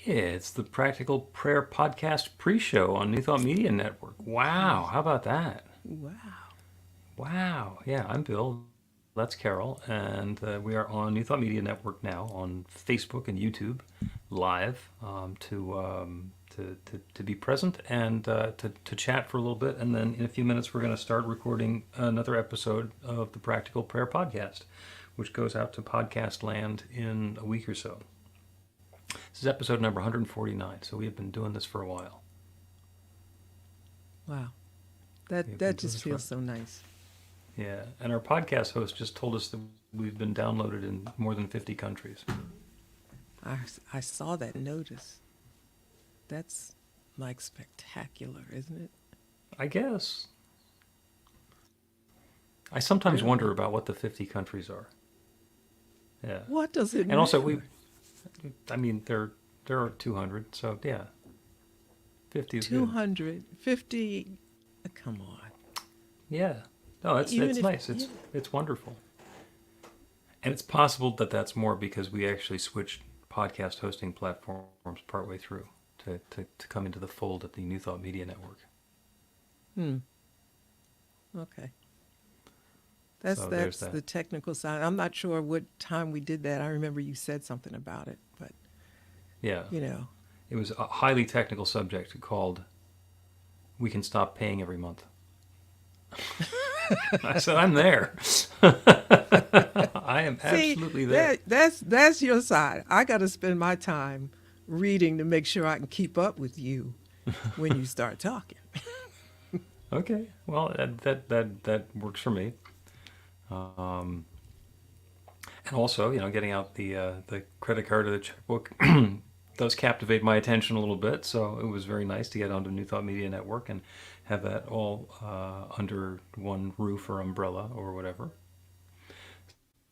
It's the Practical Prayer Podcast pre-show on New Thought Media Network. Wow, how about that? Wow. Wow. Yeah, I'm Bill. That's Carol, and we are on New Thought Media Network now on Facebook and YouTube, live to be present and to chat for a little bit, and then in a few minutes we're going to start recording another episode of the Practical Prayer Podcast, which goes out to podcast land in a week or so. This is episode number 149, so we have been doing this for a while. Wow. That just feels so nice. Yeah, and our podcast host just told us that we've been downloaded in more than 50 countries. I saw that notice. That's like spectacular, isn't it? I guess. I sometimes wonder about what the 50 countries are. Yeah. What does it And matter? also, there are 200, so yeah. 50 is good. 250. Come on. Yeah. No, it's nice. It's wonderful. And it's possible that that's more because we actually switched podcast hosting platforms partway through to come into the fold at the New Thought Media Network. Okay. That's that. the technical side. I'm not sure what time we did that. I remember you said something about it, but Yeah. it was a highly technical subject called "We Can Stop Paying Every Month." I said, I'm there. I am absolutely there. That's your side. I got to spend my time reading to make sure I can keep up with you when you start talking. Okay, well that works for me. And also, getting out the credit card or the checkbook does captivate my attention a little bit. So it was very nice to get onto New Thought Media Network and have that all under one roof or umbrella or whatever.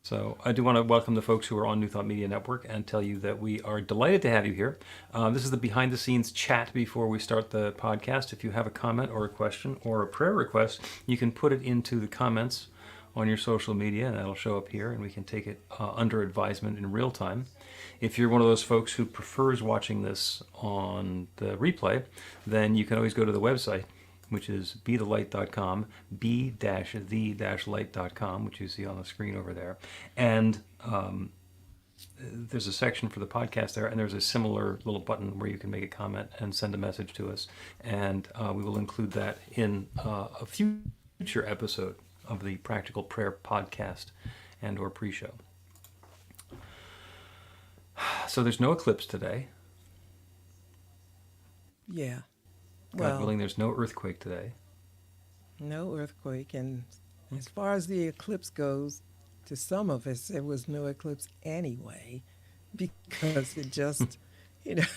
So I do want to welcome the folks who are on New Thought Media Network and tell you that we are delighted to have you here. This is the behind-the-scenes chat before we start the podcast. If you have a comment or a question or a prayer request, you can put it into the comments on your social media, and that'll show up here, and we can take it under advisement in real time. If you're one of those folks who prefers watching this on the replay, then you can always go to the website, which is bethelight.com, b-the-light.com, which you see on the screen over there. And there's a section for the podcast there, and there's a similar little button where you can make a comment and send a message to us. And we will include that in a future episode of the Practical Prayer Podcast and or pre-show. So there's no eclipse today. Yeah. God willing, there's no earthquake today. No earthquake. And as far as the eclipse goes, to some of us, there was no eclipse anyway, because it just, it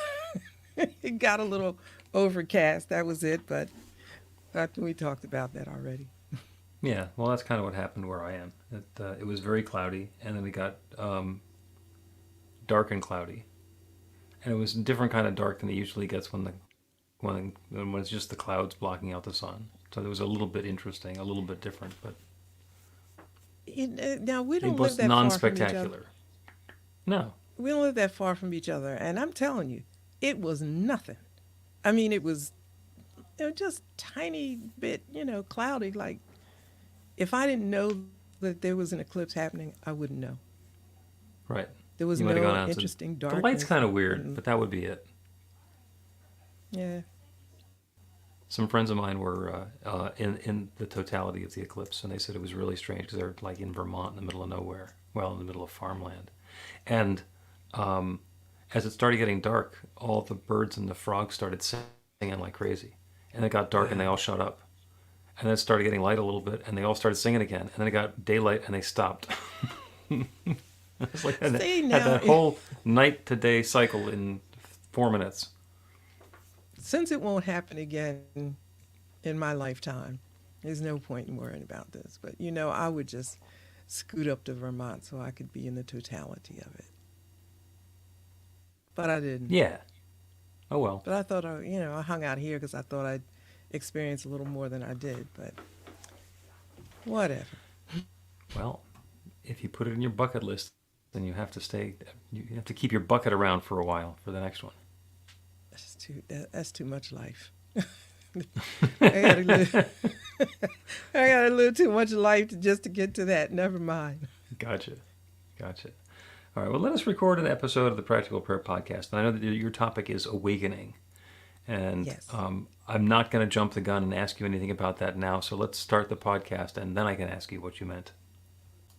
got a little overcast. That was it. But we talked about that already. Yeah, well, that's kind of what happened where I am. It was very cloudy, and then it got dark and cloudy. And it was a different kind of dark than it usually gets when it's just the clouds blocking out the sun. So it was a little bit interesting, a little bit different, but now we don't it live was that far from each other. non-spectacular. No. We don't live that far from each other, and I'm telling you, it was nothing. I mean, it was just tiny bit, cloudy. Like, if I didn't know that there was an eclipse happening, I wouldn't know. Right. There was no interesting darkness. The light's kind of weird, but that would be it. Yeah. Some friends of mine were in the totality of the eclipse, and they said it was really strange because they're like in Vermont in the middle of nowhere, in the middle of farmland. And as it started getting dark, all the birds and the frogs started singing like crazy. And it got dark and they all shut up. And then it started getting light a little bit, and they all started singing again. And then it got daylight, and they stopped. It's like had that whole night to day cycle in 4 minutes. Since it won't happen again in my lifetime, there's no point in worrying about this. But, I would just scoot up to Vermont so I could be in the totality of it. but I didn't. Yeah. Oh well. But I thought I hung out here because I thought I'd experience a little more than I did. But whatever. Well, if you put it in your bucket list, then you have to stay. You have to keep your bucket around for a while for the next one. That's too much life. I gotta live. I gotta live too much life just to get to that. Never mind. Gotcha. Gotcha. All right. Well, let us record an episode of the Practical Prayer Podcast. And I know that your topic is awakening. And Yes. I'm not going to jump the gun and ask you anything about that now. So let's start the podcast, and then I can ask you what you meant.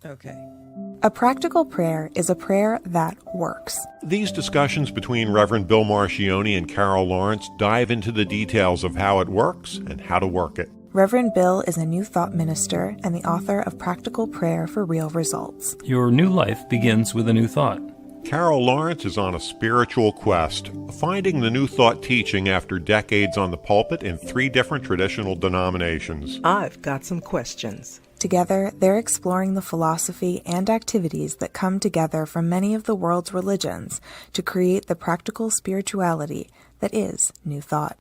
Okay. A practical prayer is a prayer that works. These discussions between Reverend Bill Marchiony and Carol Lawrence dive into the details of how it works and how to work it. Reverend Bill is a New Thought minister and the author of Practical Prayer for Real Results. Your new life begins with a new thought. Carol Lawrence is on a spiritual quest, finding the New Thought teaching after decades on the pulpit in 3 different traditional denominations. I've got some questions. Together, they're exploring the philosophy and activities that come together from many of the world's religions to create the practical spirituality that is New Thought.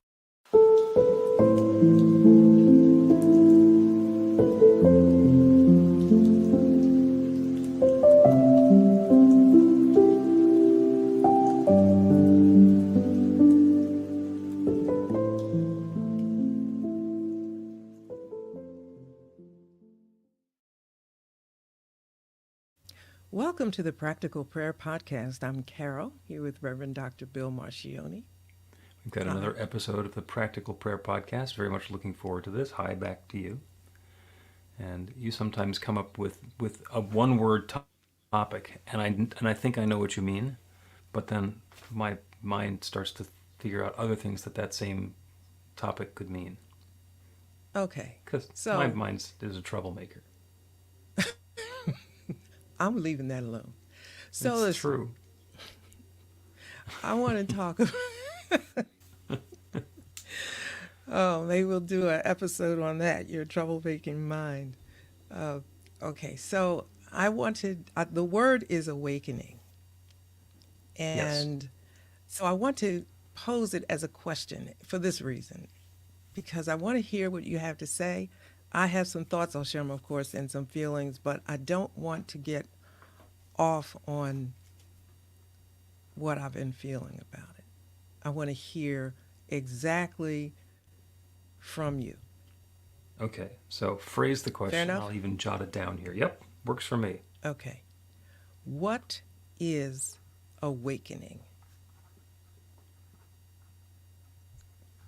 Welcome to the Practical Prayer Podcast. I'm Carol, here with Reverend Dr. Bill Marchiony. We've got another episode of the Practical Prayer Podcast. Very much looking forward to this. Hi, back to you. And you sometimes come up with a one-word topic, and I think I know what you mean, but then my mind starts to figure out other things that same topic could mean. Okay. Because So my mind is a troublemaker. I'm leaving that alone. So It's listen, true. I want to talk Oh, maybe we'll do an episode on that, your trouble-making mind. Okay, so I wanted, the word is awakening. Yes. And so I want to pose it as a question for this reason, because I want to hear what you have to say. I have some thoughts, I'll share them, of course, and some feelings, but I don't want to get off on what I've been feeling about it. I want to hear exactly from you. Okay, so phrase the question. enough? I'll even jot it down here. Yep, works for me. Okay. What is awakening?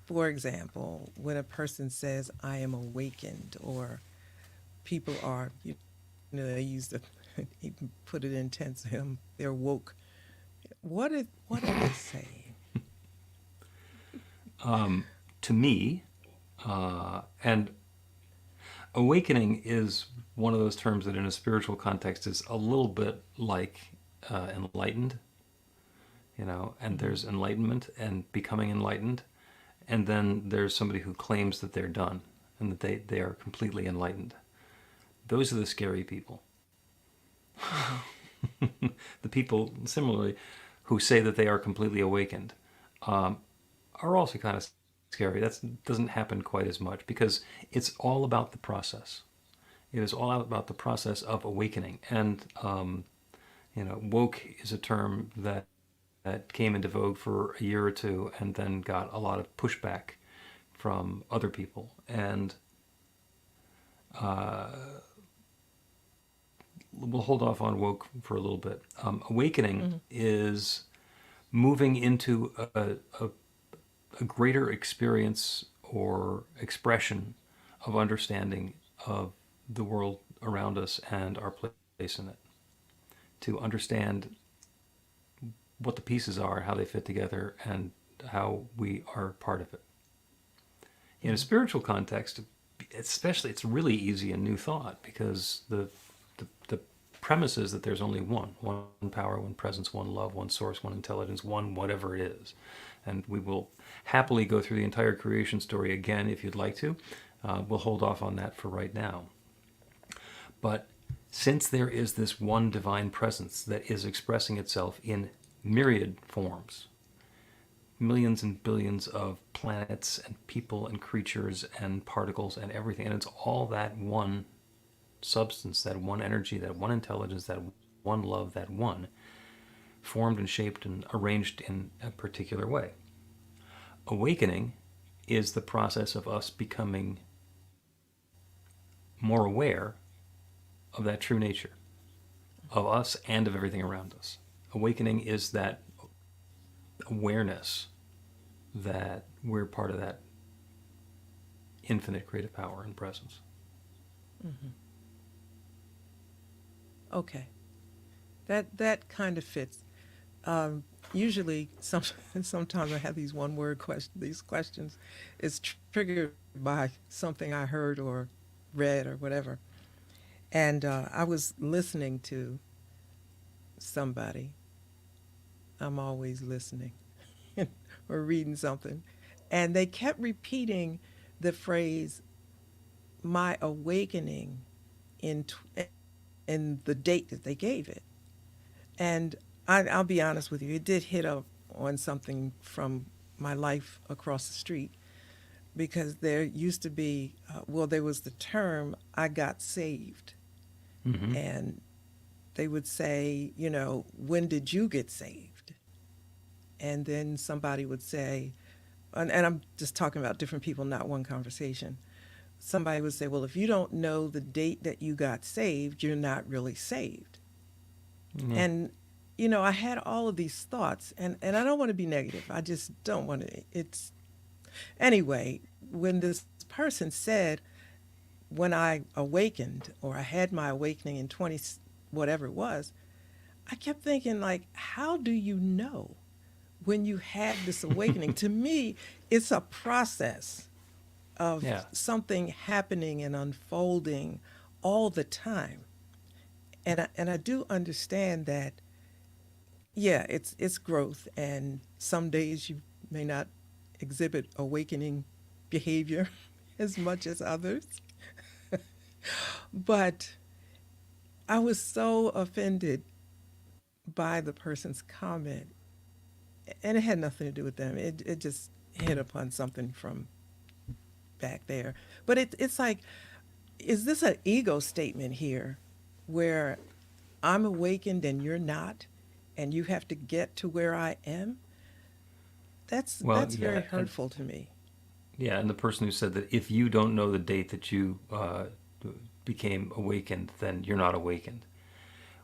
For example, when a person says, I am awakened, or people are, they use the, even put it in tense, they're woke. What are they saying? To me, and awakening is one of those terms that in a spiritual context is a little bit like enlightened, and there's enlightenment and becoming enlightened, and then there's somebody who claims that they're done and that they are completely enlightened. Those are the scary people. The people, similarly, who say that they are completely awakened are also kind of scary. That doesn't happen quite as much because it's all about the process. It is all about the process of awakening. And, woke is a term that came into vogue for a year or two and then got a lot of pushback from other people. And we'll hold off on woke for a little bit. Awakening is moving into a greater experience or expression of understanding of the world around us and our place in it. To understand what the pieces are, how they fit together, and how we are part of it. In a spiritual context, especially, it's really easy in New Thought because the premise is that there's only one power, one presence, one love, one source, one intelligence, one whatever it is. And we will happily go through the entire creation story again if you'd like to. We'll hold off on that for right now. But since there is this one divine presence that is expressing itself in myriad forms, millions and billions of planets and people and creatures and particles and everything. And it's all that one substance, that one energy, that one intelligence, that one love, that one formed and shaped and arranged in a particular way. Awakening is the process of us becoming more aware of that true nature, of us and of everything around us. Awakening is that awareness that we're part of that infinite creative power and presence. Okay, that kind of fits. Usually, sometimes I have these these questions. It's triggered by something I heard or read or whatever. And I was listening to somebody. I'm always listening or reading something. And they kept repeating the phrase, my awakening in, in the date that they gave it. And I'll be honest with you, it did hit up on something from my life across the street because there used to be, there was the term, I got saved. Mm-hmm. And they would say, when did you get saved? And then somebody would say, and I'm just talking about different people, not one conversation. Somebody would say, well, if you don't know the date that you got saved, you're not really saved. Mm-hmm. And, I had all of these thoughts, and I don't want to be negative. I just don't want to. Anyway, when this person said, when I awakened, or I had my awakening in 20, whatever it was, I kept thinking, like, how do you know when you had this awakening? To me, it's a process of something happening and unfolding all the time. And I do understand that, yeah, it's growth, and some days you may not exhibit awakening behavior as much as others. But I was so offended by the person's comment, and it had nothing to do with them. It just hit upon something from back there. But it's like, is this an ego statement here where I'm awakened and you're not, and you have to get to where I am? Well, That's very yeah, hurtful to me. yeah, and the person who said that if you don't know the date that you became awakened, then you're not awakened,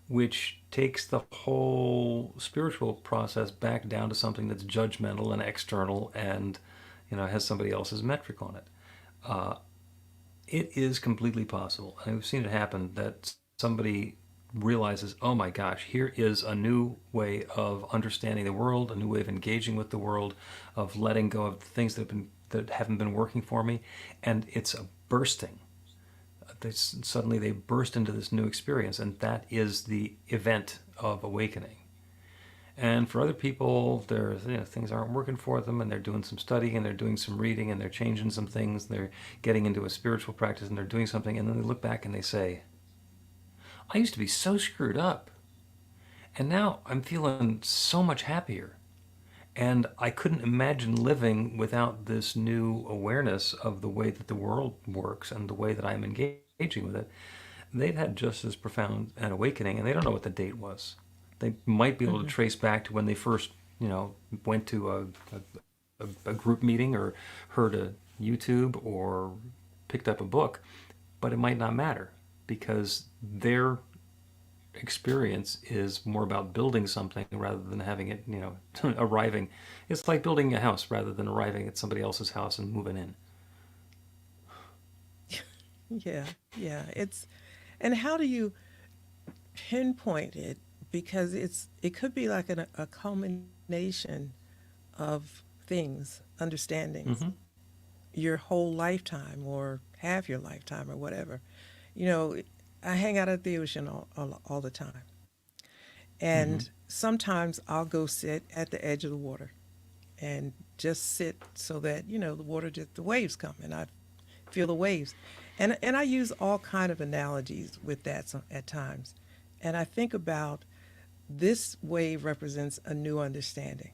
which takes the whole spiritual process back down to something that's judgmental and external and, has somebody else's metric on it. It is completely possible, and we've seen it happen, that somebody realizes, oh my gosh, here is a new way of understanding the world, a new way of engaging with the world, of letting go of things that haven't been working for me, and it's a bursting. Suddenly they burst into this new experience, and that is the event of awakening. And for other people, things aren't working for them, and they're doing some studying, and they're doing some reading, and they're changing some things, and they're getting into a spiritual practice, and they're doing something, and then they look back and they say, I used to be so screwed up, and now I'm feeling so much happier. And I couldn't imagine living without this new awareness of the way that the world works and the way that I'm engaging with it. They've had just as profound an awakening, and they don't know what the date was. They might be able to trace back to when they first, went to a group meeting or heard a YouTube or picked up a book, but it might not matter because their experience is more about building something rather than having it, arriving. It's like building a house rather than arriving at somebody else's house and moving in. Yeah, yeah. And how do you pinpoint it? Because it could be like a culmination of things, understandings, Mm-hmm. your whole lifetime or half your lifetime or whatever. You know, I hang out at the ocean all the time. Mm-hmm. And sometimes I'll go sit at the edge of the water and just sit so that, the water, just the waves come and I feel the waves. And I use all kind of analogies with that at times. And I think about this wave represents a new understanding.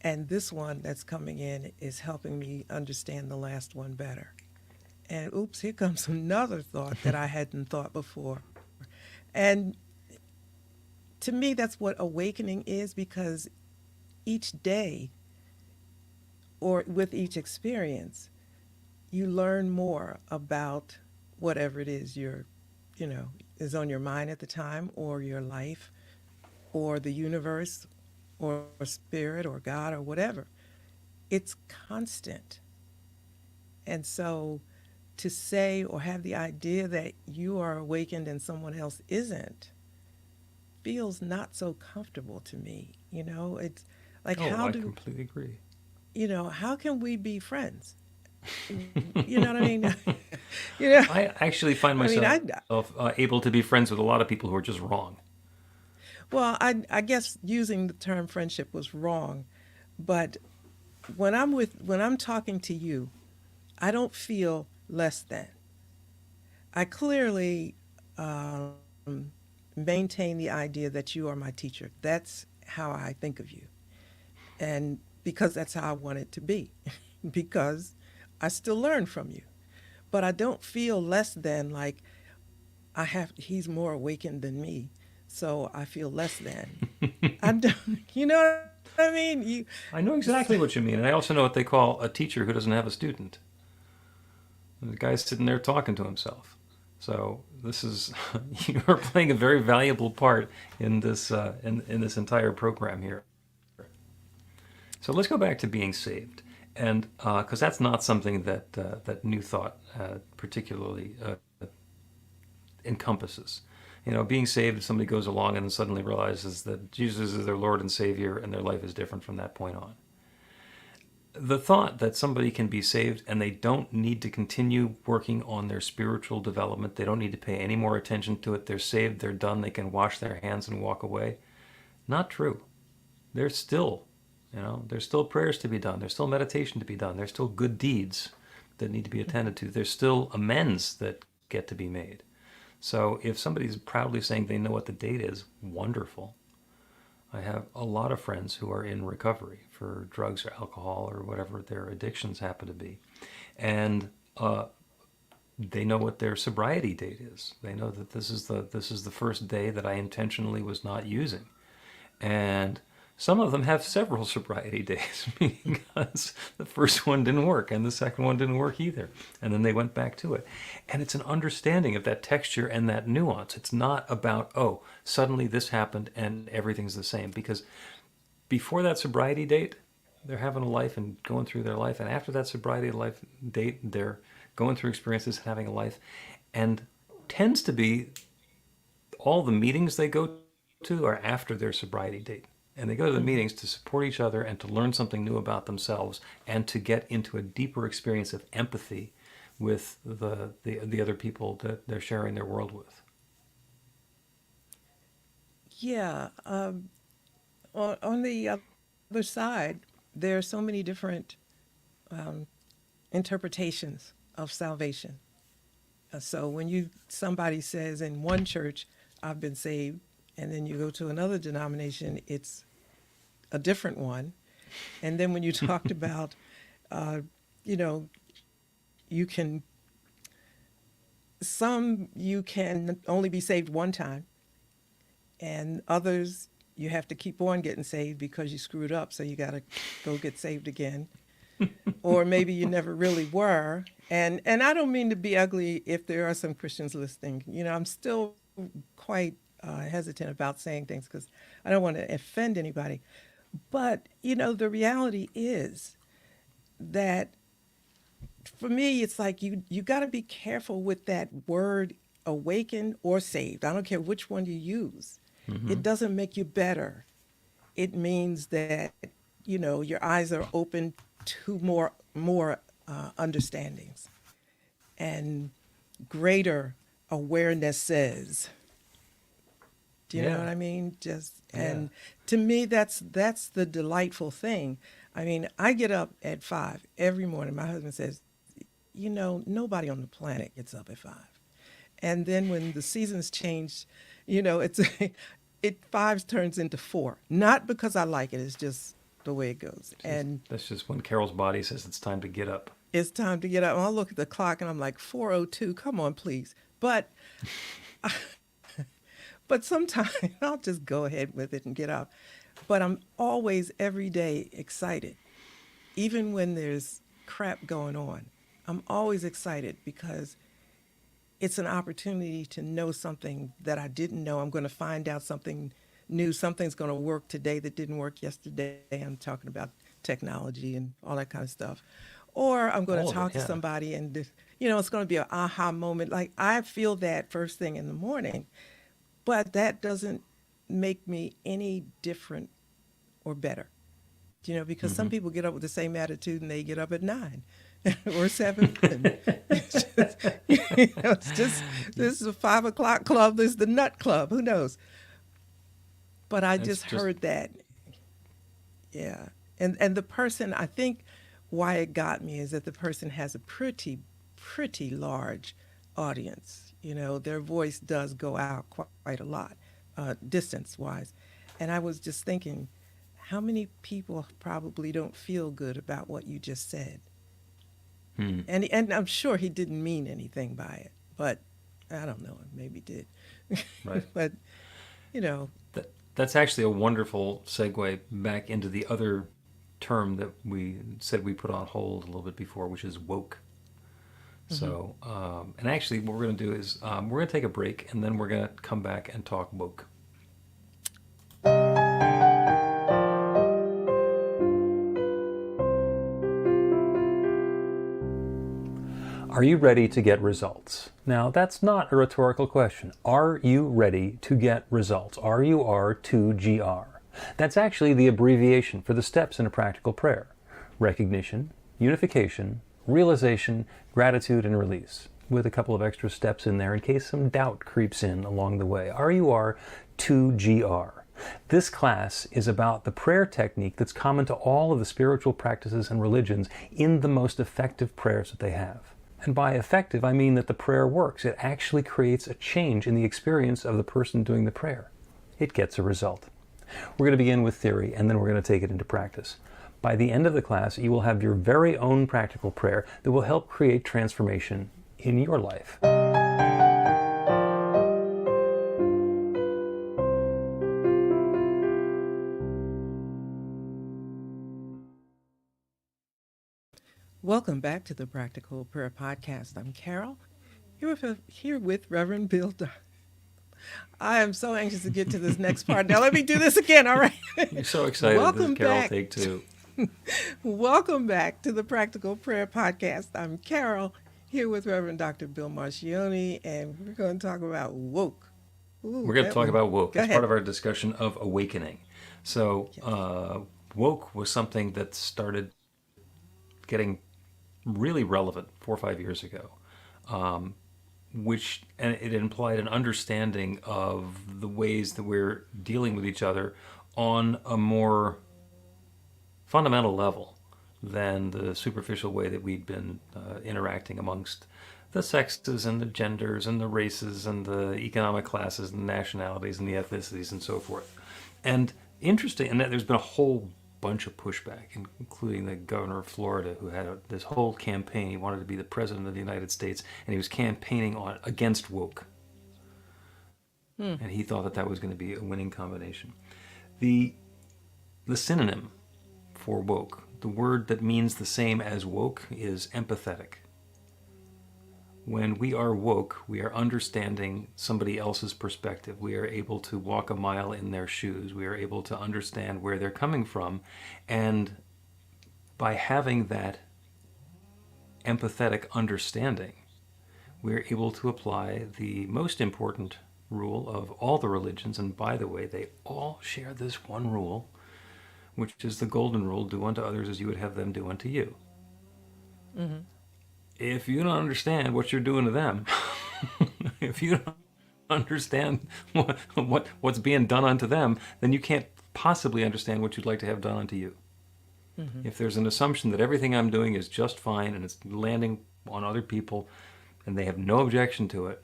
And this one that's coming in is helping me understand the last one better. And oops, here comes another thought that I hadn't thought before. And to me, that's what awakening is, because each day or with each experience, you learn more about whatever it is you know, is on your mind at the time, or your life, or the universe, or spirit, or God, or whatever. It's constant. And so to say or have the idea that you are awakened and someone else isn't feels not so comfortable to me. You know, it's like, Oh, how I do, completely agree. you know, how can we be friends? You know what I mean? You know, I actually find I mean, myself able to be friends with a lot of people who are just wrong. well, I guess using the term friendship was wrong, but when I'm talking to you, I don't feel less than. I clearly maintain the idea that you are my teacher. That's how I think of you. And because that's how I want it to be, because I still learn from you. But I don't feel less than, like he's more awakened than me, so I feel less than. I don't, you know what I mean? I know exactly what you mean, and I also know what they call a teacher who doesn't have a student. The guy's sitting there talking to himself. So this is you are playing a very valuable part in this in this entire program here. So let's go back to being saved, and because that's not something that that New Thought particularly encompasses. You know, being saved, if somebody goes along and suddenly realizes that Jesus is their Lord and Savior, and their life is different from that point on. The thought that somebody can be saved and they don't need to continue working on their spiritual development, they don't need to pay any more attention to it, they're saved, they're done, they can wash their hands and walk away. Not true. There's still, there's still prayers to be done, there's still meditation to be done, there's still good deeds that need to be attended to, there's still amends that get to be made. So if somebody's proudly saying they know what the date is, wonderful. I have a lot of friends who are in recovery for drugs or alcohol or whatever their addictions happen to be. And they know what their sobriety date is. They know that this is the first day that I intentionally was not using. And some of them have several sobriety days because the first one didn't work and the second one didn't work either. And then they went back to it. And it's an understanding of that texture and that nuance. It's not about, oh, suddenly this happened and everything's the same. Because before that sobriety date, they're having a life and going through their life. And after that sobriety life date, they're going through experiences, having a life. And tends to be all the meetings they go to are after their sobriety date. And they go to the meetings to support each other and to learn something new about themselves and to get into a deeper experience of empathy with the other people that they're sharing their world with. Yeah. On the other side, there are so many different um, interpretations of salvation. So when somebody says in one church, I've been saved, and then you go to another denomination, it's a different one. And then when you talked about, you know, you can, you can only be saved one time, and others you have to keep on getting saved because you screwed up, so you got to go get saved again. Or maybe you never really were. And I don't mean to be ugly if there are some Christians listening. You know, I'm still quite hesitant about saying things because I don't want to offend anybody. But, you know, the reality is that for me, it's like you got to be careful with that word awaken or saved. I don't care which one you use. It doesn't make you better. It means that, you know, your eyes are open to more understandings and greater awarenesses. Do you know Yeah. what I mean? Just Yeah. and to me, that's the delightful thing. I mean, I get up at 5 every morning. My husband says, you know, nobody on the planet gets up at 5. And then when the seasons change, you know, it's it fives turns into four. Not because I like it. It's just the way it goes. And That's just when Carol's body says it's time to get up. it's time to get up. And I'll look at the clock and I'm like, 4:02. Come on, please. But sometimes I'll just go ahead with it and get up. But I'm always, every day, excited. Even when there's crap going on, I'm always excited because it's an opportunity to know something that I didn't know. I'm going to find out something new. Something's going to work today that didn't work yesterday. I'm talking about technology and all that kind of stuff. Or I'm going All to of talk it, to yeah. somebody and, it's going to be an aha moment. Like I feel that first thing in the morning, but that doesn't make me any different or better. Because some people get up with the same attitude and they get up at 9 or 7. And it's just, this is a 5 o'clock club. This is the nut club. Who knows? But I It's just just heard that. Yeah. And the person, I think why it got me is that the person has a pretty large audience. Their voice does go out quite a lot, distance wise. And I was just thinking, how many people probably don't feel good about what you just said? And I'm sure he didn't mean anything by it, but I don't know, maybe did. Right. But, you know, That's actually a wonderful segue back into the other term that we said we put on hold a little bit before, which is woke. So, and actually what we're going to do is we're going to take a break and then we're going to come back and talk woke. Are you ready to get results? Now, that's not a rhetorical question. Are you ready to get results? RUR2GR. That's actually the abbreviation for the steps in a practical prayer. Recognition, unification, realization, gratitude, and release, with a couple of extra steps in there in case some doubt creeps in along the way. RUR2GR. This class is about the prayer technique that's common to all of the spiritual practices and religions in the most effective prayers that they have. And by effective, I mean that the prayer works. It actually creates a change in the experience of the person doing the prayer. It gets a result. We're going to begin with theory, and then we're going to take it into practice. By the end of the class, you will have your very own practical prayer that will help create transformation in your life. welcome back to the Practical Prayer Podcast. I'm Carol, here with Reverend Bill. I am so anxious to get to this next part. Now let me do this again, all right? You're so excited. Welcome This is Carol, back. take two. Welcome back to the Practical Prayer Podcast. I'm Carol, here with Reverend Dr. Bill Marchiony, and we're going to talk about woke. Ooh, We're going to talk about woke. Go It's ahead. part of our discussion of awakening. So, woke was something that started getting really relevant 4 or 5 years ago, and it implied an understanding of the ways that we're dealing with each other on a more fundamental level than the superficial way that we'd been interacting amongst the sexes and the genders and the races and the economic classes and the nationalities and the ethnicities and so forth. And interesting, and that there's been a whole bunch of pushback, including the governor of Florida, who had this whole campaign. He wanted to be the president of the United States, and he was campaigning against woke. And he thought that was going to be a winning combination. The synonym for woke, the word that means the same as woke, is empathetic. When we are woke, we are understanding somebody else's perspective. We are able to walk a mile in their shoes. We are able to understand where they're coming from. And by having that empathetic understanding, we're able to apply the most important rule of all the religions. And by the way, they all share this one rule, which is the golden rule: do unto others as you would have them do unto you. Mm-hmm. If you don't understand what you're doing to them, if you don't understand what's being done unto them, then you can't possibly understand what you'd like to have done unto you. Mm-hmm. If there's an assumption that everything I'm doing is just fine and it's landing on other people and they have no objection to it,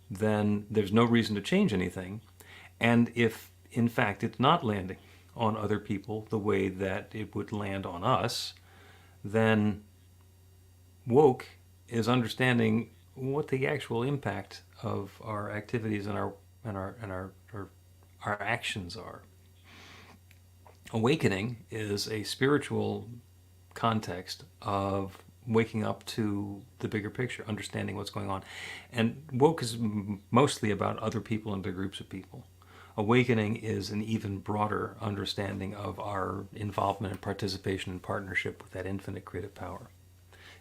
then there's no reason to change anything. And if, in fact, it's not landing on other people the way that it would land on us, then woke is understanding what the actual impact of our activities and our actions are. Awakening is a spiritual context of waking up to the bigger picture, understanding what's going on. And woke is mostly about other people and the groups of people. Awakening is an even broader understanding of our involvement and participation and partnership with that infinite creative power.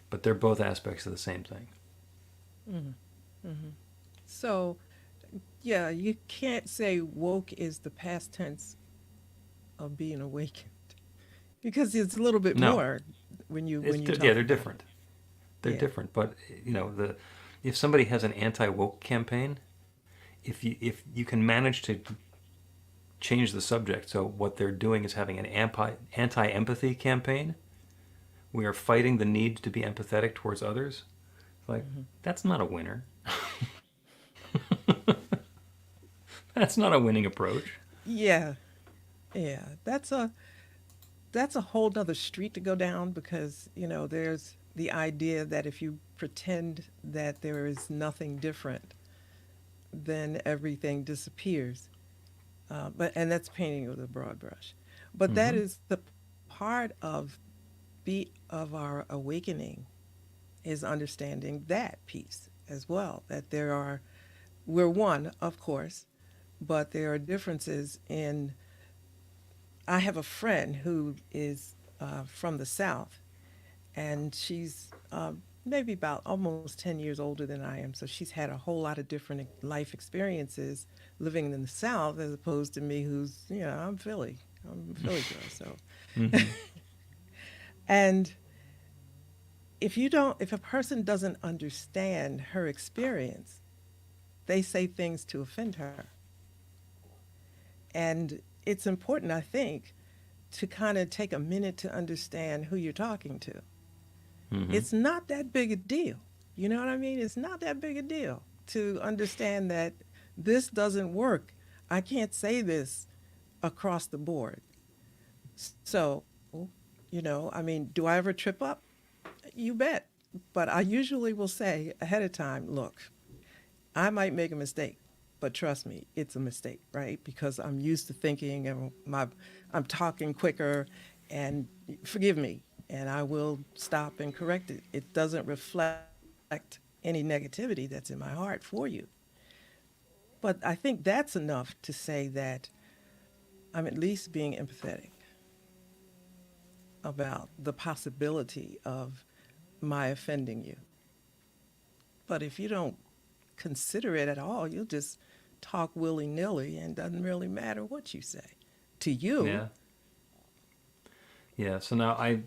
But they're both aspects of the same thing. So, yeah, you can't say woke is the past tense of being awakened because it's a little bit No, more when you yeah, talk they're about different. it. They're Yeah. different. But the if somebody has an anti-woke campaign, if you can manage to change the subject, so what they're doing is having an anti-empathy campaign. We are fighting the need to be empathetic towards others. Like, that's not a winner. That's not a winning approach. Yeah. Yeah. That's a whole nother street to go down because, there's the idea that if you pretend that there is nothing different, then everything disappears. And that's painting with a broad brush. But that Hmm. is the part of our awakening is understanding that piece as well. That we're one, of course, but there are differences in. I have a friend who is from the South, and she's maybe about almost 10 years older than I am. So she's had a whole lot of different life experiences living in the South as opposed to me, who's, I'm Philly. I'm a Philly girl. So, Hmm. and if a person doesn't understand her experience, they say things to offend her. And it's important, I think, to kind of take a minute to understand who you're talking to. Hmm. It's not that big a deal. You know what I mean? It's not that big a deal to understand that this doesn't work. I can't say this across the board. So, I mean, do I ever trip up? You bet. But I usually will say ahead of time, look, I might make a mistake, but trust me, it's a mistake, right? Because I'm used to thinking and I'm talking quicker and forgive me, and I will stop and correct it. It doesn't reflect any negativity that's in my heart for you. But I think that's enough to say that I'm at least being empathetic about the possibility of my offending you. But if you don't consider it at all, you'll just talk willy nilly and doesn't really matter what you say. To you, Yeah. Yeah. So now I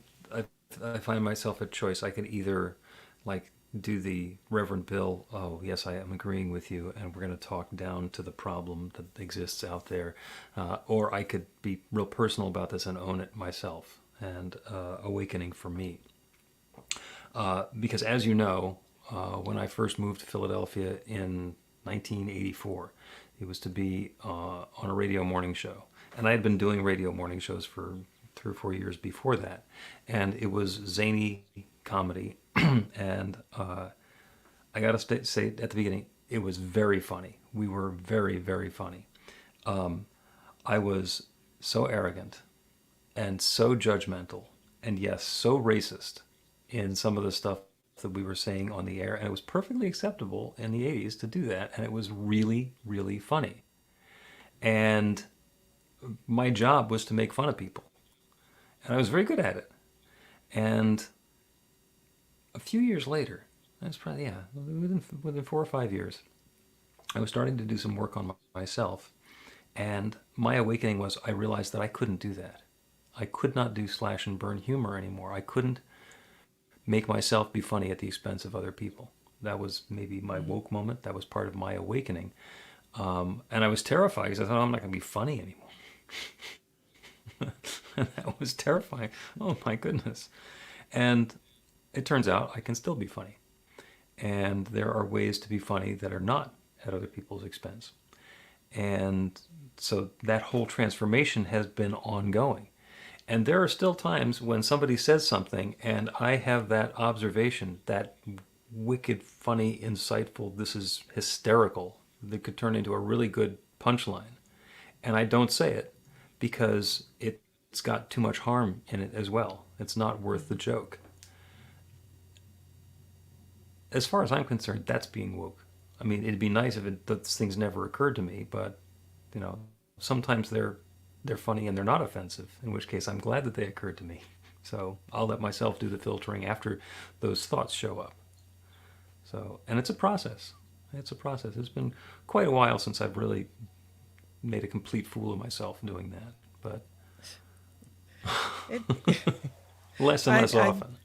find myself at choice. I could either like do the Reverend Bill, oh yes, I am agreeing with you, and we're going to talk down to the problem that exists out there, or I could be real personal about this and own it myself, and awakening for me. Because as you know, when I first moved to Philadelphia in 1984, it was to be on a radio morning show. And I had been doing radio morning shows for 3 or 4 years before that. And it was zany comedy. And I got to say at the beginning, it was very funny. We were very, very funny. I was so arrogant and so judgmental and yes, so racist in some of the stuff that we were saying on the air. And it was perfectly acceptable in the 80s to do that. And it was really, really funny. And my job was to make fun of people. And I was very good at it. And a few years later, that's probably, yeah, within 4 or 5 years, I was starting to do some work on myself. And my awakening was I realized that I couldn't do that. I could not do slash and burn humor anymore. I couldn't make myself be funny at the expense of other people. That was maybe my woke moment. That was part of my awakening. And I was terrified because I thought, oh, I'm not going to be funny anymore. And that was terrifying. Oh my goodness. And it turns out I can still be funny. And there are ways to be funny that are not at other people's expense. And so that whole transformation has been ongoing. And there are still times when somebody says something and I have that observation, that wicked, funny, insightful, this is hysterical, that could turn into a really good punchline. And I don't say it because it's got too much harm in it as well. It's not worth the joke. As far as I'm concerned, that's being woke. I mean, it'd be nice if those things never occurred to me, but you know, sometimes they're funny and they're not offensive. In which case, I'm glad that they occurred to me. So I'll let myself do the filtering after those thoughts show up. So, and it's a process. It's a process. It's been quite a while since I've really made a complete fool of myself doing that, but It, less and I, less I often.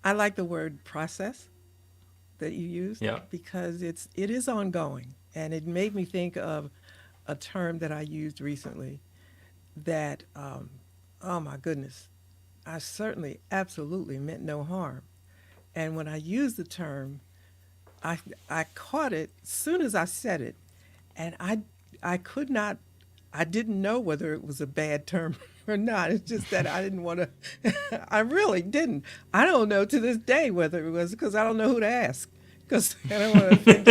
I like the word process that you used Yeah. because it is ongoing, and it made me think of a term that I used recently that oh my goodness, I certainly absolutely meant no harm. And when I used the term, I I caught it as soon as I said it, and I could not, I didn't know whether it was a bad term or not. It's just that I didn't want to. I really didn't. I don't know to this day whether it was because I don't know who to ask. Because I don't want to offend.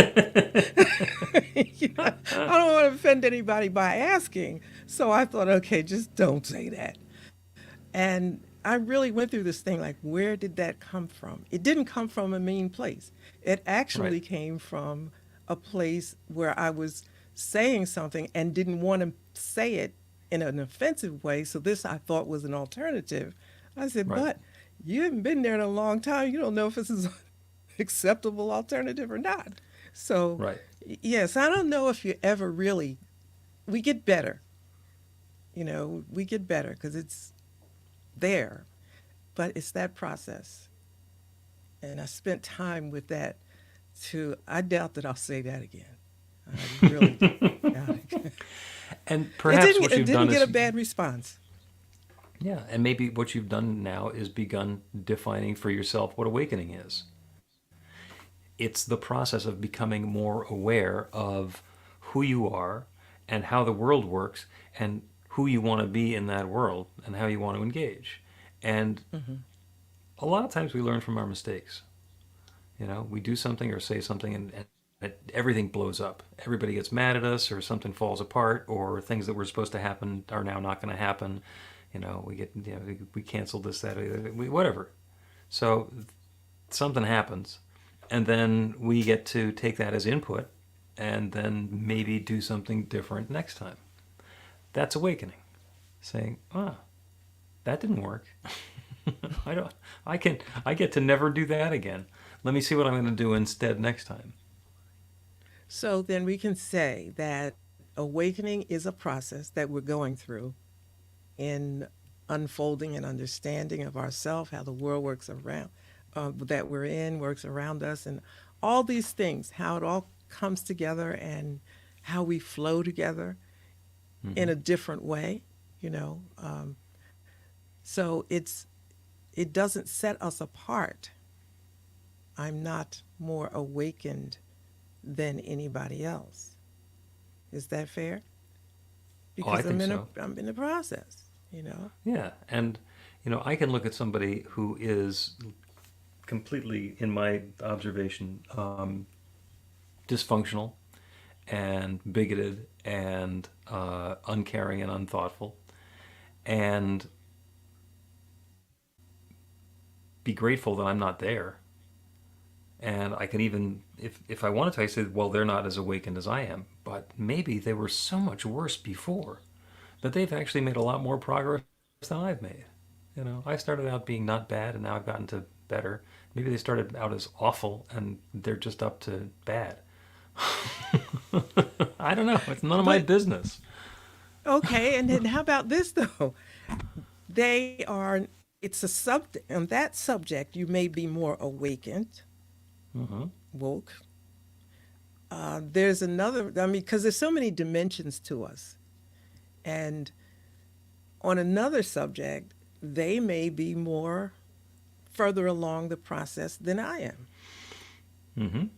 I don't want to offend anybody by asking. So I thought, okay, just don't say that. And I really went through this thing like, where did that come from? It didn't come from a mean place. It Right. actually came from a place where I was saying something and didn't want to say it in an offensive way. So this I thought was an alternative. I said, Right. but you haven't been there in a long time. You don't know if this is an acceptable alternative or not. So, Right. yes, I don't know if you ever really, we get better. We get better because it's there, but it's that process. And I spent time with that too. I doubt that I'll say that again. I really doubt it. And It perhaps didn't what it you've didn't done get a is, bad response. yeah, and maybe what you've done now is begun defining for yourself what awakening is. It's the process of becoming more aware of who you are and how the world works and who you want to be in that world and how you want to engage. And a lot of times we learn from our mistakes. You know, we do something or say something and everything blows up. Everybody gets mad at us or something falls apart or things that were supposed to happen are now not going to happen. You know, we canceled this, that, whatever. So something happens, and then we get to take that as input and then maybe do something different next time. That's awakening. Saying, ah, that didn't work. I don't I get to never do that again. Let me see what I'm going to do instead next time. So then we can say that awakening is a process that we're going through in unfolding and understanding of ourself, how the world works around, that we're in, works around us, and all these things, how it all comes together and how we flow together in Hmm. a different way, you know. So it doesn't set us apart. I'm not more awakened than anybody else. Is that fair? Oh, I Because think so. I'm in the process, you know. Yeah, and I can look at somebody who is completely, in my observation, dysfunctional and bigoted and uncaring and unthoughtful, and be grateful that I'm not there. And I can even, if I wanted to, I said, well, they're not as awakened as I am, but maybe they were so much worse before that they've actually made a lot more progress than I've made. I started out being not bad, and now I've gotten to better. Maybe they started out as awful, and they're just up to bad. I don't know. It's none of my But business. okay, and then how about this though? They are, it's a on that subject you may be more awakened, Hmm. woke. There's another, I mean, because there's so many dimensions to us. And on another subject, they may be more further along the process than I am. Hmm.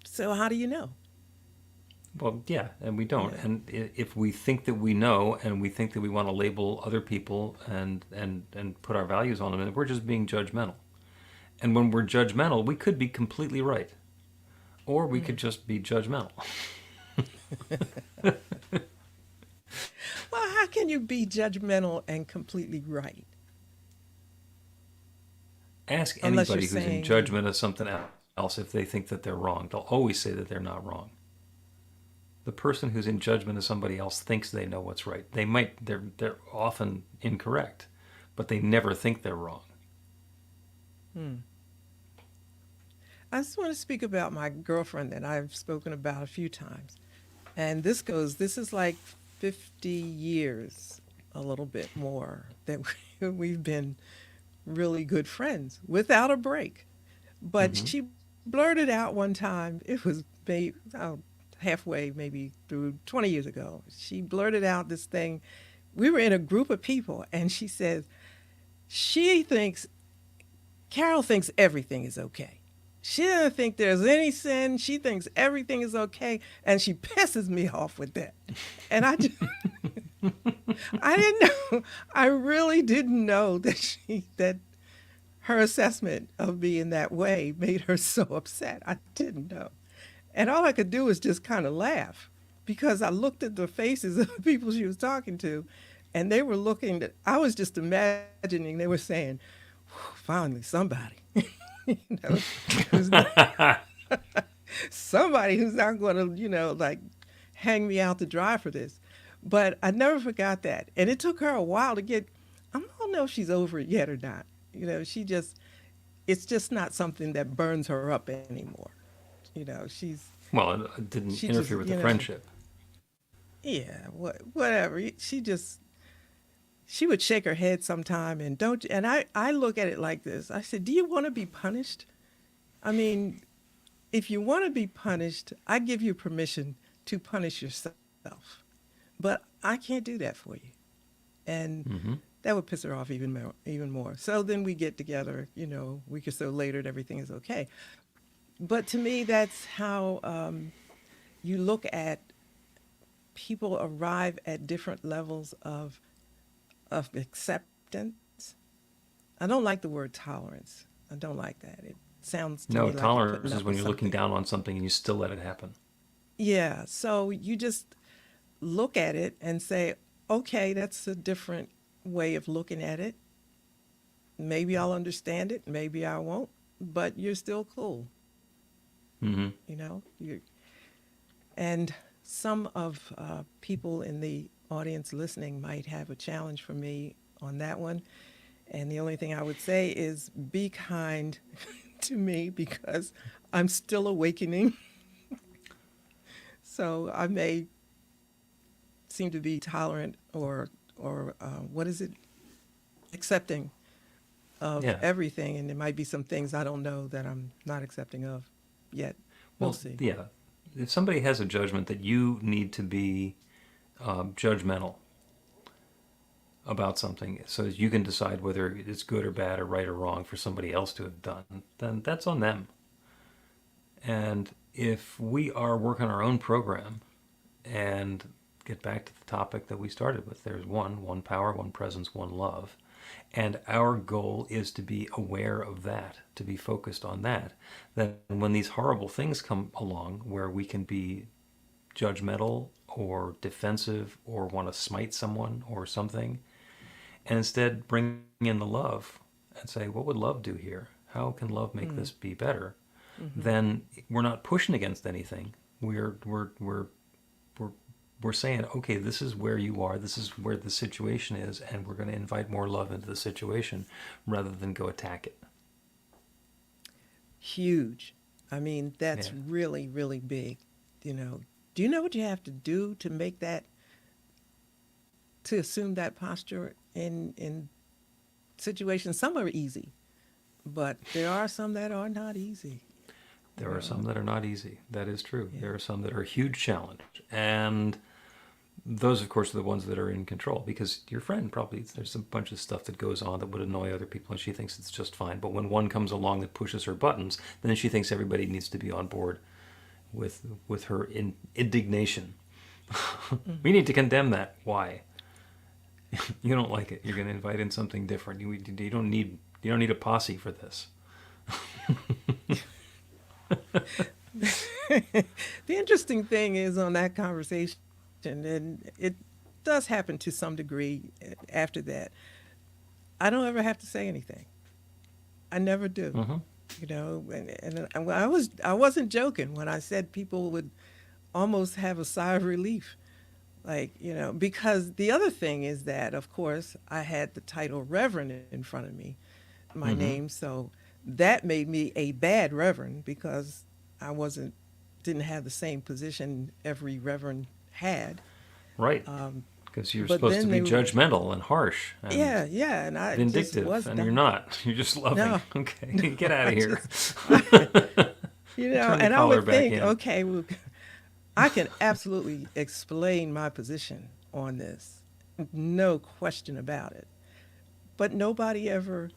So how do you know? Well, yeah, and we don't. Yeah. And if we think that we know, and we think that we want to label other people and put our values on them, and we're just being judgmental. And when we're judgmental, we could be completely right, or we could just be judgmental. Well, how can you be judgmental and completely right? Ask Unless you're anybody who's in saying, judgment of something else if they think that they're wrong. They'll always say that they're not wrong. The person who's in judgment of somebody else thinks they know what's right. They're often incorrect, but they never think they're wrong. I just want to speak about my girlfriend that I've spoken about a few times. And this is like 50 years, a little bit more, that we've been really good friends without a break. But Hmm. she blurted out one time, it was halfway, maybe through 20 years ago. She blurted out this thing. We were in a group of people, and she says, she thinks, Carol thinks everything is okay. She doesn't think there's any sin. She thinks everything is okay. And she pisses me off with that. And I didn't know, I really didn't know that her assessment of me in that way made her so upset. I didn't know. And all I could do was just kind of laugh because I looked at the faces of the people she was talking to, and they were looking at, I was just imagining they were saying, finally, somebody, you know, who's not, somebody who's not going to, like hang me out to dry for this. But I never forgot that. And it took her a while to get, I don't know if she's over it yet or not. It's just not something that burns her up anymore. Well, it didn't She just, interfere with the friendship. yeah, whatever. She would shake her head sometime and don't, and I look at it like this. I said, do you want to be punished? I mean, if you want to be punished, I give you permission to punish yourself. But I can't do that for you. And Hmm. that would piss her off even more. So then we get together, a week or so later and everything is okay. But to me, that's how you look at people arrive at different levels of acceptance. I don't like the word tolerance. I don't like that. It sounds to No, me like you're putting tolerance is up when with you're looking something. down on something and you still let it happen. Yeah, so you just look at it and say, okay, that's a different way of looking at it. Maybe I'll understand it, maybe I won't, but you're still cool, Hmm. you know? You and some of people in the audience listening might have a challenge for me on that one. And the only thing I would say is be kind to me because I'm still awakening. So I may seem to be tolerant or what is it, accepting of Yeah. everything, and there might be some things I don't know that I'm not accepting of yet. We'll Well, see. yeah. If somebody has a judgment that you need to be judgmental about something so that you can decide whether it's good or bad or right or wrong for somebody else to have done, then that's on them. And if we are working our own program and get back to the topic that we started with, there's one power, one presence, one love. And our goal is to be aware of that, to be focused on that. Then when these horrible things come along where we can be judgmental or defensive or want to smite someone or something, and instead bring in the love and say, what would love do here? How can love make this be better? Then we're not pushing against anything. We're we're saying, okay, this is where you are, this is where the situation is, and we're going to invite more love into the situation rather than go attack it. Huge. I mean, Yeah. that's really, really big. You know, do you know what you have to do to make that, to assume that posture in situations? Some are easy, but there are some that are not easy. You There are know, some that are not easy. That is true. yeah. There are some that are a huge challenge. And those, of course, are the ones that are in control because your friend probably, there's a bunch of stuff that goes on that would annoy other people and she thinks it's just fine. But when one comes along that pushes her buttons, then she thinks everybody needs to be on board with her indignation. We need to condemn that. Why? You don't like it. You're going to invite in something different. You don't need a posse for this. The interesting thing is on that conversation, and it does happen to some degree after that, I don't ever have to say anything. I never do. Mm-hmm. You know, and I wasn't joking when I said people would almost have a sigh of relief. Like, you know, because the other thing is that, of course, I had the title Reverend in front of me, my Mm-hmm. name. So that made me a bad Reverend because I didn't have the same position every Reverend had. Right. Because you're But supposed to then be they, judgmental and harsh and yeah, and I just vindictive, was and not. you're not. You're just loving. No, Okay, get out of I here. you know, Turn the and I collar would back think, in. okay, well, I can absolutely explain my position on this, no question about it. But nobody ever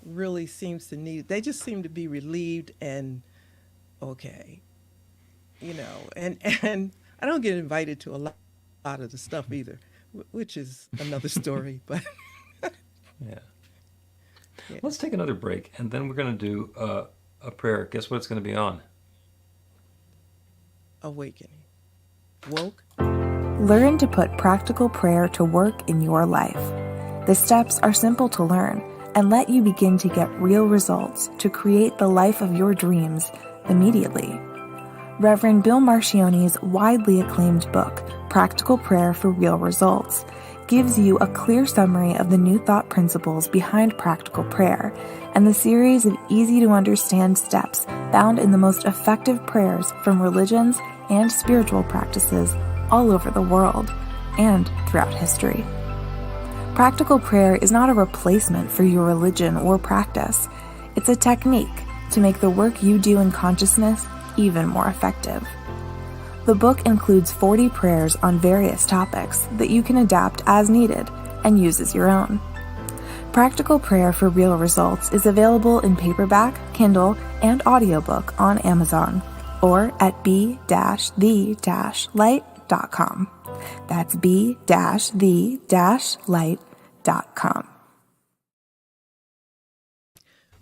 really seems to need it. They just seem to be relieved and okay, you know, and I don't get invited to a lot of the stuff either, which is another story. But Yeah. yeah, Let's take another break, and then we're going to do a prayer. Guess what it's going to be on? awakening, woke. Learn to put practical prayer to work in your life. The steps are simple to learn and let you begin to get real results to create the life of your dreams immediately. Reverend Bill Marchiony's widely acclaimed book, Practical Prayer for Real Results, gives you a clear summary of the New Thought principles behind practical prayer and the series of easy-to-understand steps found in the most effective prayers from religions and spiritual practices all over the world and throughout history. Practical prayer is not a replacement for your religion or practice. It's a technique to make the work you do in consciousness even more effective. The book includes 40 prayers on various topics that you can adapt as needed and use as your own. Practical Prayer for Real Results is available in paperback, Kindle, and audiobook on Amazon or at b-the-light.com. That's b-the-light.com.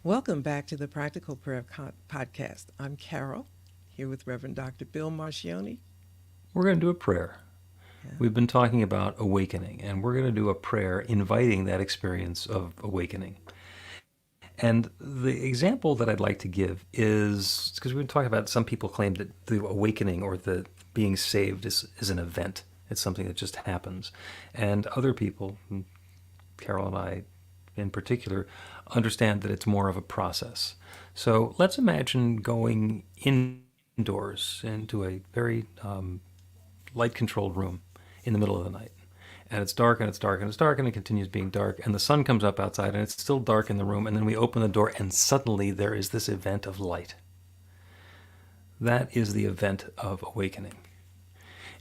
Welcome back to the Practical Prayer Podcast. I'm Carol, here with Reverend Dr. Bill Marchiony. We're going to do a prayer. Yeah. We've been talking about awakening, and we're going to do a prayer inviting that experience of awakening. And the example that I'd like to give is, because we've been talking about some people claim that the awakening or the being saved is an event. It's something that just happens. And other people, Carol and I in particular, understand that it's more of a process. So let's imagine going indoors into a very light-controlled room in the middle of the night. And it's dark and it's dark and it's dark and it continues being dark. And the sun comes up outside and it's still dark in the room. And then we open the door and suddenly there is this event of light. That is the event of awakening.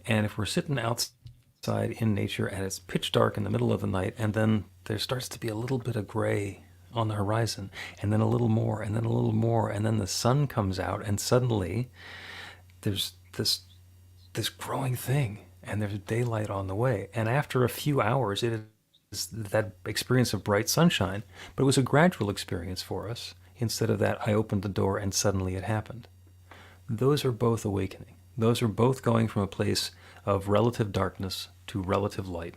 And if we're sitting outside in nature and it's pitch dark in the middle of the night, and then there starts to be a little bit of gray on the horizon, and then a little more, and then a little more, and then the sun comes out, and suddenly there's this growing thing, and there's daylight on the way. And after a few hours, it is that experience of bright sunshine, but it was a gradual experience for us. Instead of that, I opened the door and suddenly it happened. Those are both awakening. Those are both going from a place of relative darkness to relative light.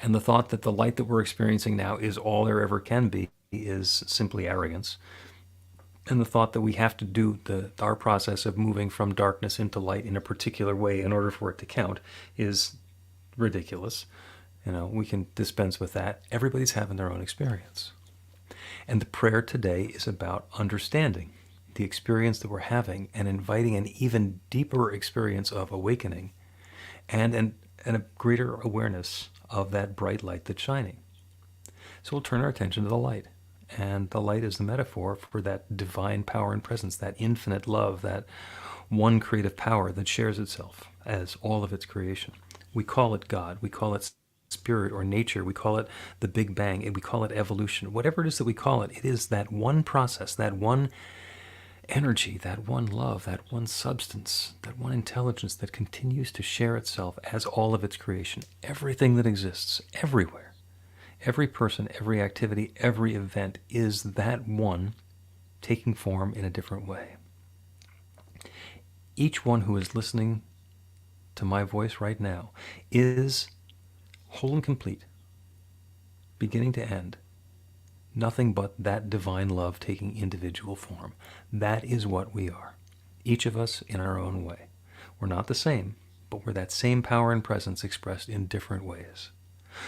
And the thought that the light that we're experiencing now is all there ever can be is simply arrogance. And the thought that we have to do our process of moving from darkness into light in a particular way in order for it to count is ridiculous. You know, we can dispense with that. Everybody's having their own experience. And the prayer today is about understanding the experience that we're having and inviting an even deeper experience of awakening and a greater awareness of that bright light that's shining. So we'll turn our attention to the light. And the light is the metaphor for that divine power and presence, that infinite love, that one creative power that shares itself as all of its creation. We call it God. We call it spirit or nature. We call it the Big Bang. We call it evolution. Whatever it is that we call it, it is that one process, that one energy, that one love, that one substance, that one intelligence that continues to share itself as all of its creation, everything that exists, everywhere, every person, every activity, every event is that one taking form in a different way. Each one who is listening to my voice right now is whole and complete, beginning to end, nothing but that divine love taking individual form. That is what we are, each of us in our own way. We're not the same, but we're that same power and presence expressed in different ways.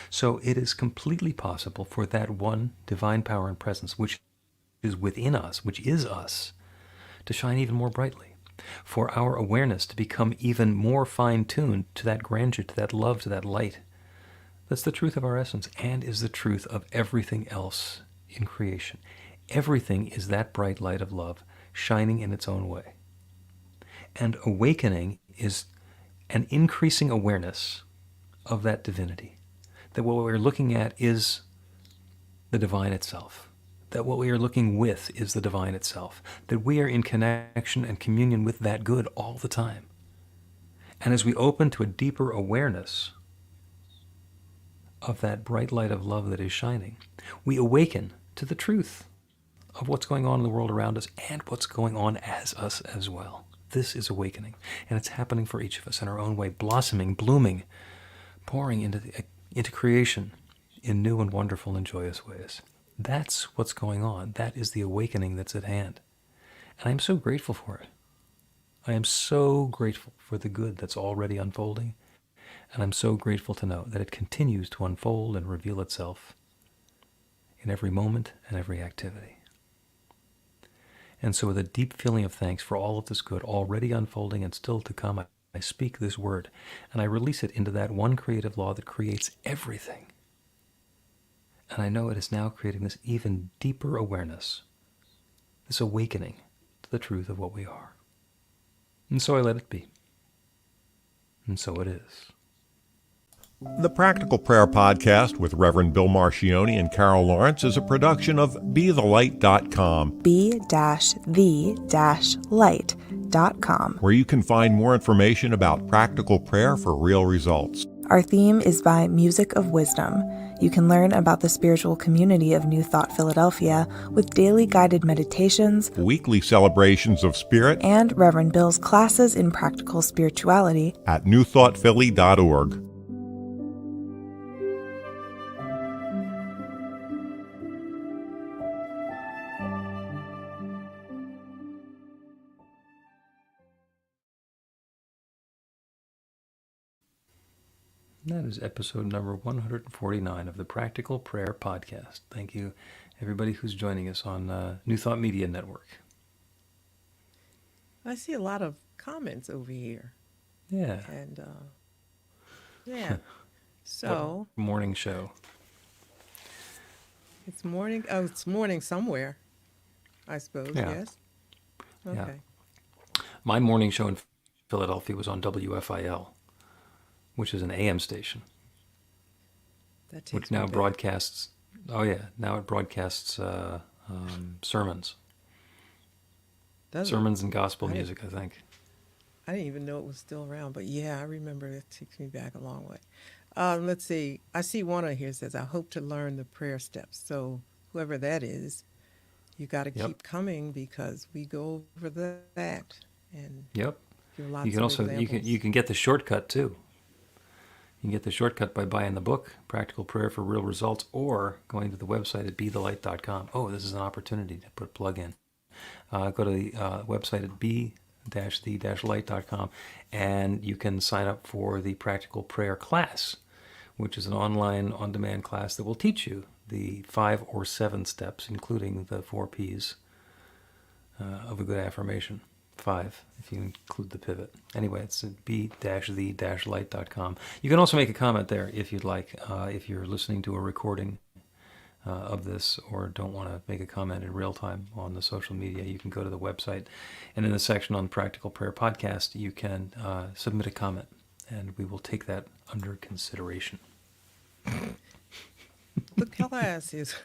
So it is completely possible for that one divine power and presence, which is within us, which is us, to shine even more brightly, for our awareness to become even more fine-tuned to that grandeur, to that love, to that light. That's the truth of our essence and is the truth of everything else in creation. Everything is that bright light of love shining in its own way. And awakening is an increasing awareness of that divinity, that what we're looking at is the divine itself, that what we are looking with is the divine itself, that we are in connection and communion with that good all the time. And as we open to a deeper awareness of that bright light of love that is shining, we awaken to the truth of what's going on in the world around us and what's going on as us as well. This is awakening, and it's happening for each of us in our own way, blossoming, blooming, pouring into creation in new and wonderful and joyous ways. That's what's going on. That is the awakening that's at hand. And I'm so grateful for it. I am so grateful for the good that's already unfolding, and I'm so grateful to know that it continues to unfold and reveal itself in every moment and every activity. And so with a deep feeling of thanks for all of this good already unfolding and still to come, I speak this word, and I release it into that one creative law that creates everything. And I know it is now creating this even deeper awareness, this awakening to the truth of what we are. And so I let it be. And so it is. The Practical Prayer Podcast with Reverend Bill Marchiony and Carol Lawrence is a production of BeTheLight.com, be-the-light.com, where you can find more information about practical prayer for real results. Our theme is by Music of Wisdom. You can learn about the spiritual community of New Thought Philadelphia with daily guided meditations, Weekly celebrations of spirit, and Reverend Bill's classes in practical spirituality at newthoughtphilly.org. That is episode number 149 of the Practical Prayer Podcast. Thank you, everybody who's joining us on New Thought Media Network. I see a lot of comments over here. Yeah. And, yeah. So, Morning show. it's morning. Oh, it's morning somewhere, I suppose, Yeah. yes? Yeah. Okay. My morning show in Philadelphia was on WFIL, which is an AM station, That takes which me now back. broadcasts. Oh yeah, now it broadcasts sermons, Does it? sermons and gospel I didn't- music. I think. I didn't even know it was still around, but yeah, I remember it takes me back a long way. Let's see. I see one on here says, I hope to learn the prayer steps. So whoever that is, you got to Yep. keep coming because we go over that and Yep. give lots You can of also examples. you can get the shortcut too. You can get the shortcut by buying the book, Practical Prayer for Real Results, or going to the website at BeTheLight.com. Oh, this is an opportunity to put a plug in. Go to the website at be-the-light.com, and you can sign up for the Practical Prayer class, which is an online, on-demand class that will teach you the 5 or 7 steps, including the 4 Ps of a good affirmation. 5, if you include the pivot. Anyway, it's at be-the-light.com. You can also make a comment there if you'd like, if you're listening to a recording of this or don't want to make a comment in real time on the social media. You can go to the website, and in the section on Practical Prayer Podcast, you can submit a comment, and we will take that under consideration. The class is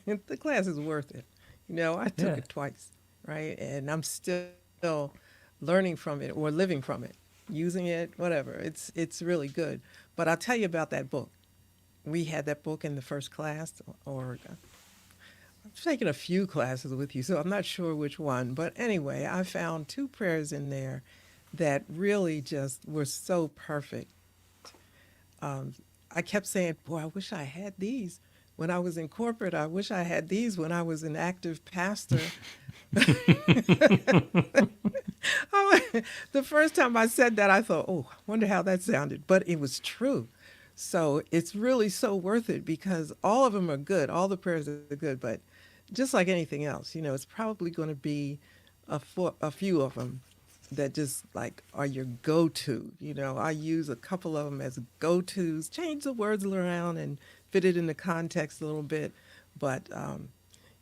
the class is worth it. You know, I took Yeah. it twice. right? And I'm still learning from it or living from it, using it, whatever. It's really good. But I'll tell you about that book. We had that book in the first class, or I've taken a few classes with you, so I'm not sure which one. But anyway, I found two prayers in there that really just were so perfect. I kept saying, boy, I wish I had these when I was in corporate. I wish I had these when I was an active pastor. Oh, the first time I said that, I thought, oh, I wonder how that sounded. But it was true. So it's really so worth it because all of them are good. All the prayers are good. But just like anything else, it's probably going to be a few of them that just like are your go-to. I use a couple of them as go-tos, change the words around and fit it in the context a little bit. But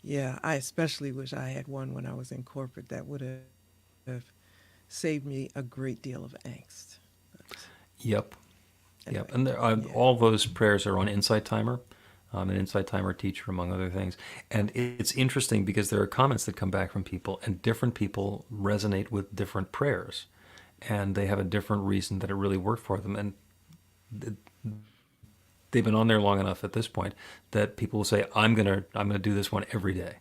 yeah, I especially wish I had one when I was in corporate that would have saved me a great deal of angst. But Yep. anyway, Yep. And yeah. all those prayers are on Insight Timer. I'm an Insight Timer teacher, among other things. And it's interesting because there are comments that come back from people, and different people resonate with different prayers. And they have a different reason that it really worked for them. And th- they've been on there long enough at this point that people will say, I'm gonna do this one every day.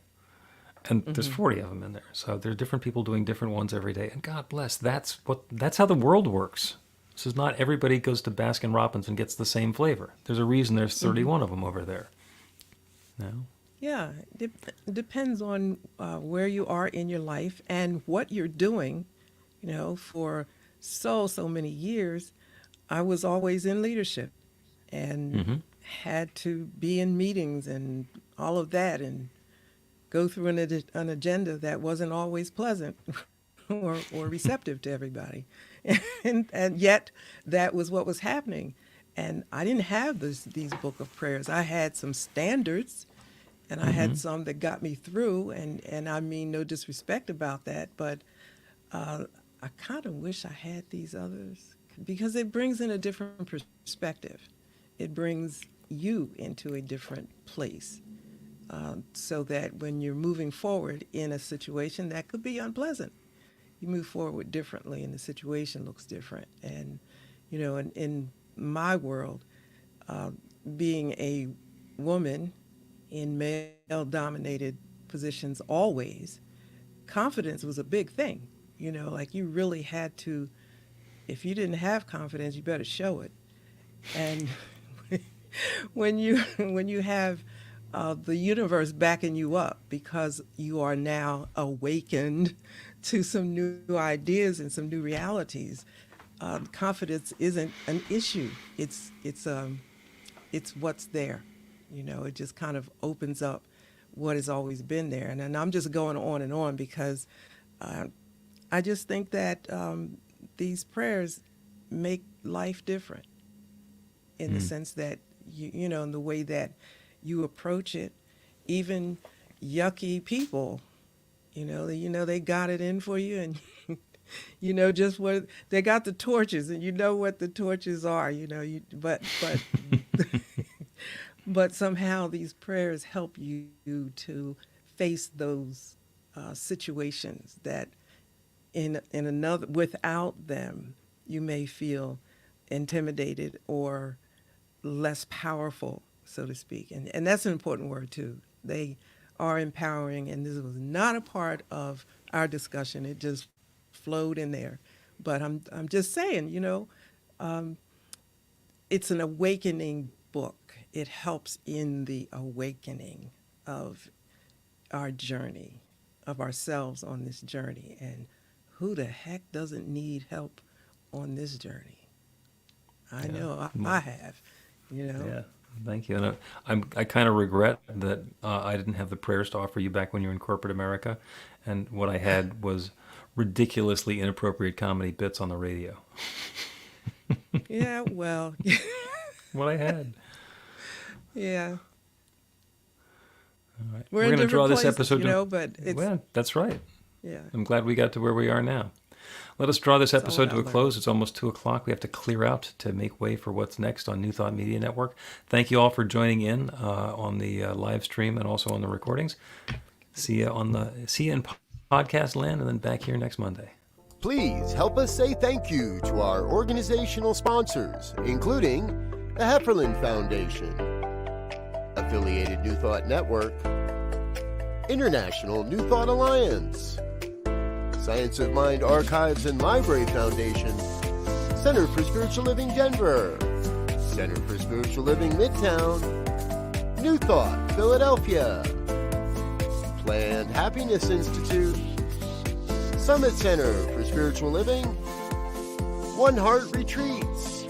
And there's 40 of them in there. So there's different people doing different ones every day. And God bless, that's how the world works. This is not everybody goes to Baskin Robbins and gets the same flavor. There's a reason there's 31 of them over there. No? Yeah, it depends on where you are in your life and what you're doing. For so many years, I was always in leadership and Mm-hmm. had to be in meetings and all of that and go through an agenda that wasn't always pleasant or receptive to everybody. And yet that was what was happening. And I didn't have these book of prayers. I had some standards and I Mm-hmm. had some that got me through. And I mean, no disrespect about that, but I kind of wish I had these others because it brings in a different perspective. It brings you into a different place so that when you're moving forward in a situation that could be unpleasant, you move forward differently and the situation looks different. And, in my world, uh, being a woman in male dominated positions always, confidence was a big thing. Like you really had to, if you didn't have confidence, you better show it. And when you have the universe backing you up because you are now awakened to some new ideas and some new realities, confidence isn't an issue. It's what's there. It just kind of opens up what has always been there. And I'm just going on and on because uh, I just think that these prayers make life different in the Mm. sense that in the way that you approach it. Even yucky people, they got it in for you, and just what they got the torches, and you know what the torches are. But somehow these prayers help you to face those situations that in another without them you may feel intimidated or less powerful, so to speak. And that's an important word too. They are empowering, and this was not a part of our discussion. It just flowed in there. But I'm just saying, um, it's an awakening book. It helps in the awakening of our journey, of ourselves on this journey. And who the heck doesn't need help on this journey? I Yeah. know I Well, have. yeah. Thank you. And I kind of regret that I didn't have the prayers to offer you back when you were in corporate America, and what I had was ridiculously inappropriate comedy bits on the radio. Yeah, well, What I had. yeah. All right. We're We're in going to draw different this places, episode to. but Well, that's right. yeah, I'm glad we got to where we are now. Let us draw this it's all episode to about a learning. close. It's almost 2 o'clock. We have to clear out to make way for what's next on New Thought Media Network. Thank you all for joining in on the live stream and also on the recordings. See you in podcast land, and then back here next Monday. Please help us say thank you to our organizational sponsors, including the Hefferland Foundation, Affiliated New Thought Network, International New Thought Alliance, Science of Mind Archives and Library Foundation, Center for Spiritual Living Denver, Center for Spiritual Living Midtown, New Thought Philadelphia, Planned Happiness Institute, Summit Center for Spiritual Living, One Heart Retreats,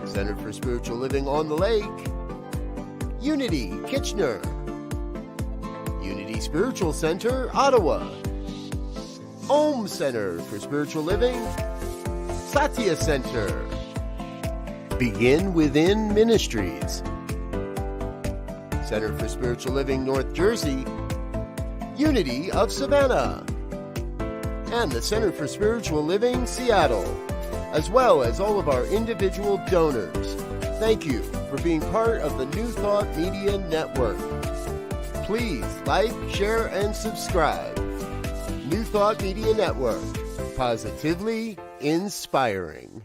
Center for Spiritual Living on the Lake, Unity Kitchener, Unity Spiritual Center Ottawa, Om Center for Spiritual Living, Satya Center, Begin Within Ministries, Center for Spiritual Living North Jersey, Unity of Savannah, and the Center for Spiritual Living Seattle, as well as all of our individual donors. Thank you for being part of the New Thought Media Network. Please like, share, and subscribe. New Thought Media Network, positively inspiring.